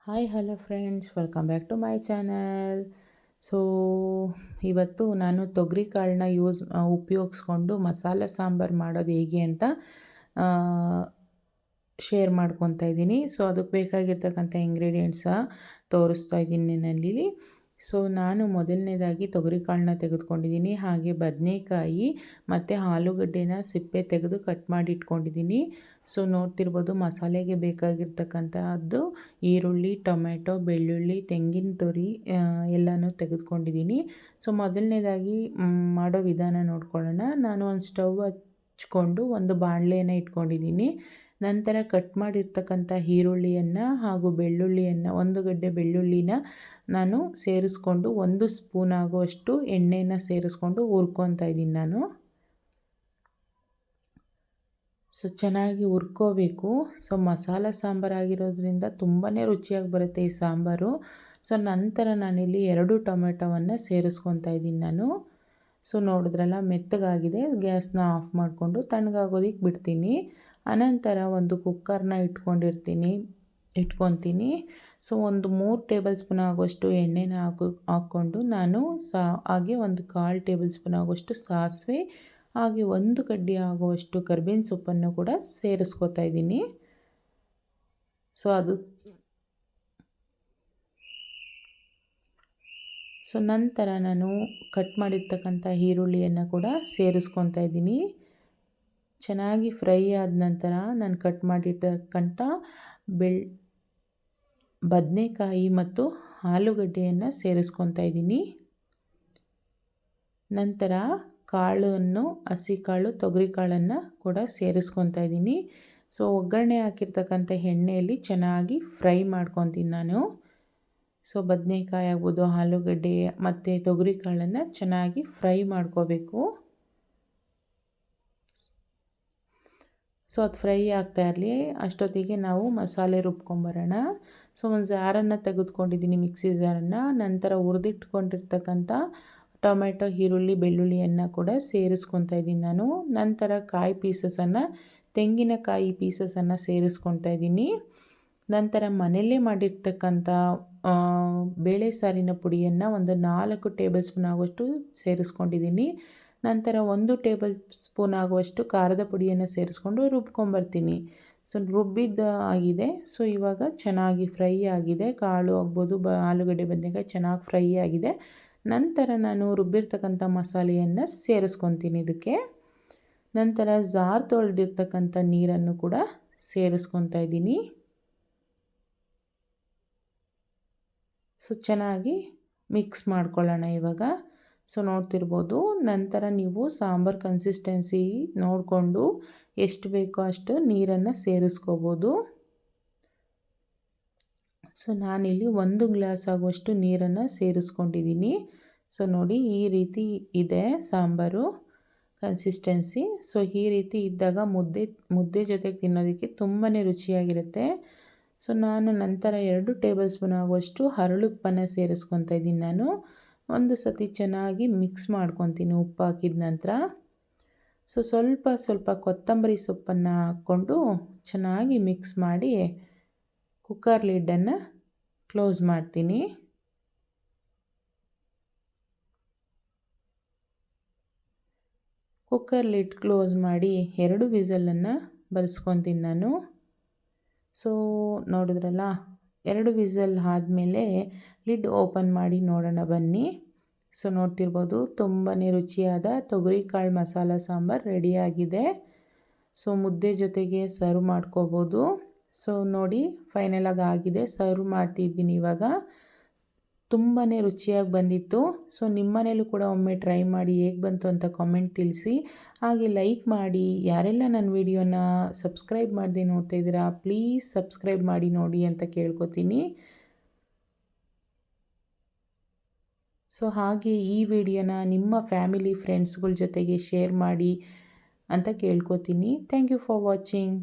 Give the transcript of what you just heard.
Hi hello friends, welcome back to my channel. So ಇವತ್ತು ನಾನು ತೊಗರಿ ಕಾಳನ್ನ ಉಪಯೋಗಿಸ್ಕೊಂಡು ಮಸಾಲೆ ಸಾಂಬಾರು ಮಾಡೋದು ಹೇಗೆ ಅಂತ ಶೇರ್ ಮಾಡ್ಕೊತಾ ಇದ್ದೀನಿ. ಸೊ ಅದಕ್ಕೆ ಬೇಕಾಗಿರ್ತಕ್ಕಂಥ ಇಂಗ್ರೀಡಿಯೆಂಟ್ಸ ತೋರಿಸ್ತಾ ಇದ್ದೀನಿ ನಾನಿಲ್ಲಿ. ಸೊ ನಾನು ಮೊದಲನೇದಾಗಿ ತೊಗರಿ ಕಾಳನ್ನ ತೆಗೆದುಕೊಂಡಿದ್ದೀನಿ, ಹಾಗೆ ಬದನೆಕಾಯಿ ಮತ್ತು ಆಲೂಗಡ್ಡೆನ ಸಿಪ್ಪೆ ತೆಗೆದು ಕಟ್ ಮಾಡಿ ಇಟ್ಕೊಂಡಿದ್ದೀನಿ. ಸೊ ನೋಡ್ತಿರ್ಬೋದು, ಮಸಾಲೆಗೆ ಬೇಕಾಗಿರ್ತಕ್ಕಂಥದ್ದು ಈರುಳ್ಳಿ, ಟೊಮೆಟೊ, ಬೆಳ್ಳುಳ್ಳಿ, ತೆಂಗಿನ ತುರಿ ಎಲ್ಲನೂ ತೆಗೆದುಕೊಂಡಿದ್ದೀನಿ. ಸೊ ಮೊದಲನೇದಾಗಿ ಮಾಡೋ ವಿಧಾನ ನೋಡ್ಕೊಳ್ಳೋಣ. ನಾನು ಒಂದು ಸ್ಟವ್ ಹಚ್ಕೊಂಡು ಒಂದು ಬಾಣಲೆನ ಇಟ್ಕೊಂಡಿದ್ದೀನಿ. ನಂತರ ಕಟ್ ಮಾಡಿರ್ತಕ್ಕಂಥ ಈರುಳ್ಳಿಯನ್ನು ಹಾಗೂ ಬೆಳ್ಳುಳ್ಳಿಯನ್ನು, ಒಂದು ಗಡ್ಡೆ ಬೆಳ್ಳುಳ್ಳಿನ ನಾನು ಸೇರಿಸ್ಕೊಂಡು 1 ಸ್ಪೂನ್ ಆಗುವಷ್ಟು ಎಣ್ಣೆನ ಸೇರಿಸ್ಕೊಂಡು ಹುರ್ಕೊತಾ ಇದ್ದೀನಿ ನಾನು. ಸೊ ಚೆನ್ನಾಗಿ ಹುರ್ಕೋಬೇಕು. ಸೊ ಮಸಾಲ ಸಾಂಬಾರಾಗಿರೋದ್ರಿಂದ ತುಂಬಾ ರುಚಿಯಾಗಿ ಬರುತ್ತೆ ಈ ಸಾಂಬಾರು. ಸೊ ನಂತರ ನಾನಿಲ್ಲಿ 2 ಟೊಮೆಟೊವನ್ನು ಸೇರಿಸ್ಕೊತಾ ಇದ್ದೀನಿ ನಾನು. ಸೊ ನೋಡಿದ್ರಲ್ಲ, ಮೆತ್ತಗಾಗಿದೆ. ಗ್ಯಾಸ್ನ ಆಫ್ ಮಾಡಿಕೊಂಡು ತಣ್ಣಗಾಗೋದಕ್ಕೆ ಬಿಡ್ತೀನಿ. ಅನಂತರ ಒಂದು ಕುಕ್ಕರ್ನ ಇಟ್ಕೊತೀನಿ. ಸೊ ಒಂದು 3 ಟೇಬಲ್ ಸ್ಪೂನ್ ಆಗುವಷ್ಟು ಎಣ್ಣೆನ ಹಾಕ್ಕೊಂಡು ನಾನು ಹಾಗೆ ಒಂದು 1/4 ಟೇಬಲ್ ಸ್ಪೂನ್ ಆಗುವಷ್ಟು ಸಾಸಿವೆ, ಹಾಗೆ 1 ಕಡ್ಡಿ ಆಗುವಷ್ಟು ಕರಿಬೇವಿನ ಸೊಪ್ಪನ್ನು ಕೂಡ ಸೇರಿಸ್ಕೊತಾ ಇದ್ದೀನಿ. ಸೊ ನಂತರ ನಾನು ಕಟ್ ಮಾಡಿರ್ತಕ್ಕಂಥ ಈರುಳ್ಳಿಯನ್ನು ಕೂಡ ಸೇರಿಸ್ಕೊತಾ ಇದ್ದೀನಿ. ಚೆನ್ನಾಗಿ ಫ್ರೈ ಆದ ನಂತರ ನಾನು ಕಟ್ ಮಾಡಿರ್ತಕ್ಕಂಥ ಬದನೆಕಾಯಿ ಮತ್ತು ಆಲೂಗಡ್ಡೆಯನ್ನು ಸೇರಿಸ್ಕೊತಾ ಇದ್ದೀನಿ. ನಂತರ ಹಸಿ ಕಾಳು ತೊಗರಿ ಕಾಳನ್ನು ಕೂಡ ಸೇರಿಸ್ಕೊತಾ ಇದ್ದೀನಿ. ಸೊ ಒಗ್ಗರಣೆ ಹಾಕಿರ್ತಕ್ಕಂಥ ಎಣ್ಣೆಯಲ್ಲಿ ಚೆನ್ನಾಗಿ ಫ್ರೈ ಮಾಡ್ಕೊತೀನಿ ನಾನು. ಸೊ ಬದನೆಕಾಯಿ ಆಗ್ಬೋದು, ಆಲೂಗಡ್ಡೆ ಮತ್ತು ತೊಗರಿ ಕಾಳನ್ನು ಚೆನ್ನಾಗಿ ಫ್ರೈ ಮಾಡ್ಕೋಬೇಕು. ಸೊ ಅದು ಫ್ರೈ ಆಗ್ತಾ ಇರಲಿ, ಅಷ್ಟೊತ್ತಿಗೆ ನಾವು ಮಸಾಲೆ ರುಬ್ಕೊಂಬರೋಣ. ಸೊ ಒಂದು ಜಾರನ್ನು ತೆಗೆದುಕೊಂಡಿದ್ದೀನಿ, ಮಿಕ್ಸಿ ಜಾರನ್ನು. ನಂತರ ಹುರಿದಿಟ್ಕೊಂಡಿರ್ತಕ್ಕಂಥ ಟೊಮೆಟೊ, ಈರುಳ್ಳಿ, ಬೆಳ್ಳುಳ್ಳಿಯನ್ನು ಕೂಡ ಸೇರಿಸ್ಕೊತಾ ಇದ್ದೀನಿ ನಾನು. ನಂತರ ತೆಂಗಿನಕಾಯಿ ಪೀಸಸನ್ನು ಸೇರಿಸ್ಕೊತಾ ಇದ್ದೀನಿ. ನಂತರ ಮನೆಯಲ್ಲೇ ಮಾಡಿರ್ತಕ್ಕಂಥ ಬೇಳೆ ಸಾರಿನ ಪುಡಿಯನ್ನು ಒಂದು 4 ಟೇಬಲ್ ಸ್ಪೂನ್ ಆಗುವಷ್ಟು ಸೇರಿಸ್ಕೊಂಡಿದ್ದೀನಿ. ನಂತರ 1 ಟೇಬಲ್ ಸ್ಪೂನ್ ಆಗುವಷ್ಟು ಖಾರದ ಪುಡಿಯನ್ನು ಸೇರಿಸ್ಕೊಂಡು ರುಬ್ಕೊಂಬರ್ತೀನಿ. ಸೊ ಆಗಿದೆ. ಸೊ ಇವಾಗ ಚೆನ್ನಾಗಿ ಫ್ರೈ ಆಗಿದೆ. ಕಾಳು ಆಗ್ಬೋದು, ಆಲೂಗಡ್ಡೆ, ಬದನೆಕಾಯಿ ಚೆನ್ನಾಗಿ ಫ್ರೈ ಆಗಿದೆ. ನಂತರ ನಾನು ರುಬ್ಬಿರ್ತಕ್ಕಂಥ ಮಸಾಲೆಯನ್ನು ಸೇರಿಸ್ಕೊತೀನಿ ಇದಕ್ಕೆ. ನಂತರ ತೊಳೆದಿರ್ತಕ್ಕಂಥ ನೀರನ್ನು ಕೂಡ ಸೇರಿಸ್ಕೊತಾ ಇದ್ದೀನಿ. ಸೊ ಚೆನ್ನಾಗಿ ಮಿಕ್ಸ್ ಮಾಡ್ಕೊಳ್ಳೋಣ ಇವಾಗ. ಸೊ ನೋಡ್ತಿರ್ಬೋದು, ನಂತರ ನೀವು ಸಾಂಬಾರು ಕನ್ಸಿಸ್ಟೆನ್ಸಿ ನೋಡಿಕೊಂಡು ಎಷ್ಟು ಬೇಕೋ ಅಷ್ಟು ನೀರನ್ನು ಸೇರಿಸ್ಕೋಬೋದು. ಸೊ ನಾನಿಲ್ಲಿ 1 ಗ್ಲಾಸ್ ಆಗುವಷ್ಟು ನೀರನ್ನು ಸೇರಿಸ್ಕೊಂಡಿದ್ದೀನಿ. ಸೊ ನೋಡಿ, ಈ ರೀತಿ ಇದೆ ಸಾಂಬಾರು ಕನ್ಸಿಸ್ಟೆನ್ಸಿ. ಸೊ ಈ ರೀತಿ ಇದ್ದಾಗ ಮುದ್ದೆ ಜೊತೆಗೆ ತಿನ್ನೋದಕ್ಕೆ ತುಂಬಾ ರುಚಿಯಾಗಿರುತ್ತೆ. ಸೊ ನಾನು ನಂತರ 2 ಟೇಬಲ್ ಸ್ಪೂನ್ ಆಗುವಷ್ಟು ಹರಳುಪ್ಪನ್ನು ಸೇರಿಸ್ಕೊತಾ ಇದ್ದೀನಿ ನಾನು. ಒಂದು ಸತಿ ಚೆನ್ನಾಗಿ ಮಿಕ್ಸ್ ಮಾಡ್ಕೊತೀನಿ ಉಪ್ಪು ಹಾಕಿದ ನಂತರ. ಸೊ ಸ್ವಲ್ಪ ಕೊತ್ತಂಬರಿ ಸೊಪ್ಪನ್ನು ಹಾಕ್ಕೊಂಡು ಚೆನ್ನಾಗಿ ಮಿಕ್ಸ್ ಮಾಡಿ ಕುಕ್ಕರ್ ಲಿಡ್ಡನ್ನು ಕ್ಲೋಸ್ ಮಾಡ್ತೀನಿ. ಕುಕ್ಕರ್ ಲಿಡ್ ಕ್ಲೋಸ್ ಮಾಡಿ 2 ವಿಸಲನ್ನು ಬರೆಸ್ಕೊತೀನಿ ನಾನು. ಸೊ ನೋಡಿದ್ರಲ್ಲ, 2 ವಿಸಲ್ ಆದಮೇಲೆ ಲಿಡ್ ಓಪನ್ ಮಾಡಿ ನೋಡೋಣ ಬನ್ನಿ. ಸೊ ನೋಡ್ತಿರ್ಬೋದು, ತುಂಬಾ ರುಚಿಯಾದ ತೊಗರಿಕಾಳು ಮಸಾಲ ಸಾಂಬಾರು ರೆಡಿಯಾಗಿದೆ. ಸೊ ಮುದ್ದೆ ಜೊತೆಗೆ ಸರ್ವ್ ಮಾಡ್ಕೋಬೋದು. ಸೊ ನೋಡಿ, ಫೈನಲಾಗಿ ಆಗಿದೆ. ಸರ್ವ್ ಮಾಡ್ತಿದ್ದೀನಿ ಇವಾಗ. ತುಂಬಾ ರುಚಿಯಾಗಿ ಬಂದಿತ್ತು. ಸೊ ನಿಮ್ಮನೇಲೂ ಕೂಡ ಒಮ್ಮೆ ಟ್ರೈ ಮಾಡಿ ಹೇಗೆ ಬಂತು ಅಂತ ಕಾಮೆಂಟ್ ತಿಳಿಸಿ. ಹಾಗೆ ಲೈಕ್ ಮಾಡಿ. ಯಾರೆಲ್ಲ ನನ್ನ ವಿಡಿಯೋನ ಸಬ್ಸ್ಕ್ರೈಬ್ ಮಾಡದೆ ನೋಡ್ತಾ ಇದ್ದೀರಾ, ಪ್ಲೀಸ್ ಸಬ್ಸ್ಕ್ರೈಬ್ ಮಾಡಿ ನೋಡಿ ಅಂತ ಕೇಳ್ಕೊತೀನಿ. ಸೊ ಹಾಗೆ ಈ ವಿಡಿಯೋನ ನಿಮ್ಮ ಫ್ಯಾಮಿಲಿ ಫ್ರೆಂಡ್ಸ್ಗಳ ಜೊತೆಗೆ ಶೇರ್ ಮಾಡಿ ಅಂತ ಕೇಳ್ಕೊತೀನಿ. Thank you for watching.